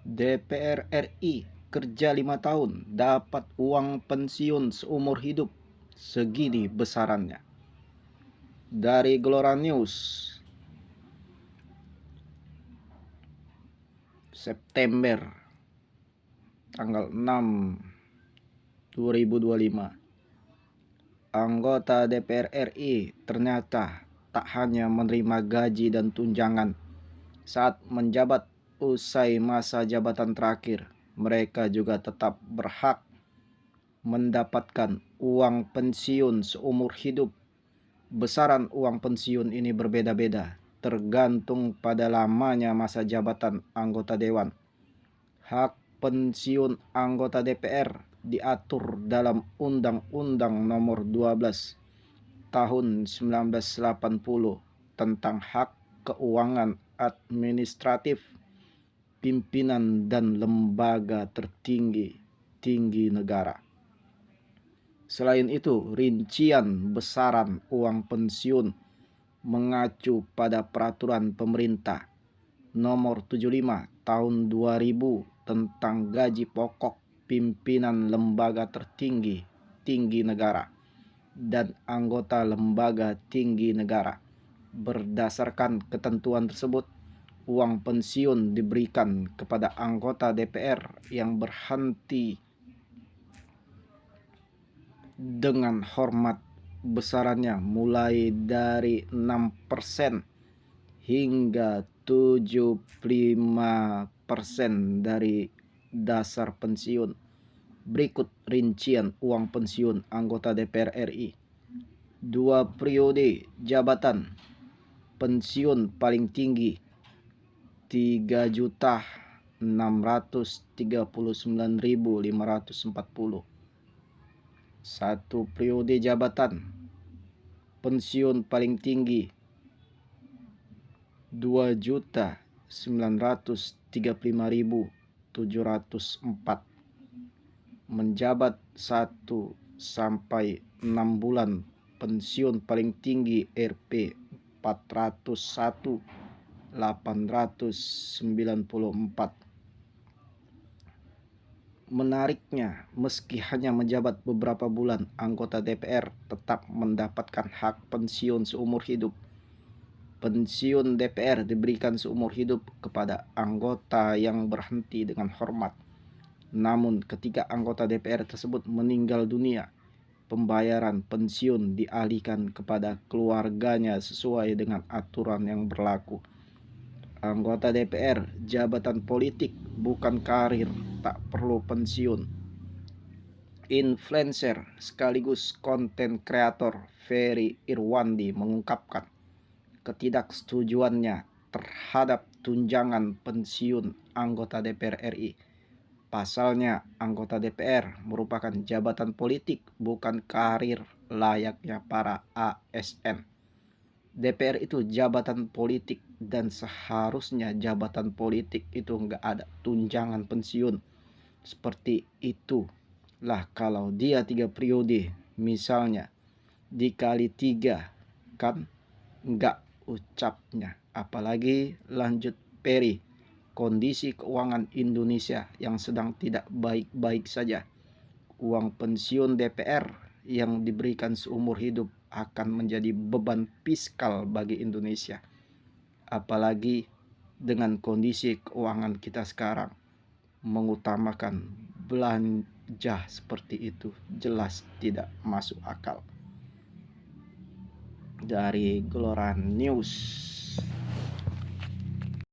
DPR RI kerja 5 tahun dapat uang pensiun seumur hidup segini besarannya. Dari Gelora News, September tanggal 6 2025. Anggota DPR RI ternyata tak hanya menerima gaji dan tunjangan saat menjabat usai masa jabatan terakhir, mereka juga tetap berhak mendapatkan uang pensiun seumur hidup. Besaran uang pensiun ini berbeda-beda, tergantung pada lamanya masa jabatan anggota dewan. Hak pensiun anggota DPR diatur dalam Undang-Undang Nomor 12 Tahun 1980 tentang hak keuangan administratif pimpinan dan lembaga tertinggi negara. Selain itu, rincian besaran uang pensiun mengacu pada peraturan pemerintah Nomor 75 Tahun 2000 tentang gaji pokok pimpinan lembaga tertinggi negara dan anggota lembaga tinggi negara. Berdasarkan ketentuan tersebut, uang pensiun diberikan kepada anggota DPR yang berhenti dengan hormat. Besarannya mulai dari 6% hingga 75% dari dasar pensiun. Berikut rincian uang pensiun anggota DPR RI. 2 periode jabatan. Pensiun paling tinggi 3.639.540. 1 periode jabatan. Pensiun paling tinggi 2.935.704. Menjabat 1 sampai 6 bulan. Pensiun paling tinggi Rp 401.894. Menariknya, meski hanya menjabat beberapa bulan, anggota DPR tetap mendapatkan hak pensiun seumur hidup. Pensiun DPR diberikan seumur hidup kepada anggota yang berhenti dengan hormat. Namun, ketika anggota DPR tersebut meninggal dunia, pembayaran pensiun dialihkan kepada keluarganya sesuai dengan aturan yang berlaku. Anggota DPR, jabatan politik, bukan karir, tak perlu pensiun. Influencer sekaligus konten kreator Ferry Irwandi mengungkapkan ketidaksetujuannya terhadap tunjangan pensiun anggota DPR RI. Pasalnya, anggota DPR merupakan jabatan politik, bukan karir layaknya para ASN. DPR itu jabatan politik dan seharusnya jabatan politik itu nggak ada tunjangan pensiun. Seperti itu lah kalau dia 3 periode misalnya dikali 3 kan nggak ucapnya. Apalagi lanjut Peri, kondisi keuangan Indonesia yang sedang tidak baik-baik saja. Uang pensiun DPR yang diberikan seumur hidup akan menjadi beban fiskal bagi Indonesia. Apalagi dengan kondisi keuangan kita sekarang, mengutamakan belanja seperti itu jelas tidak masuk akal. Dari Gelora News.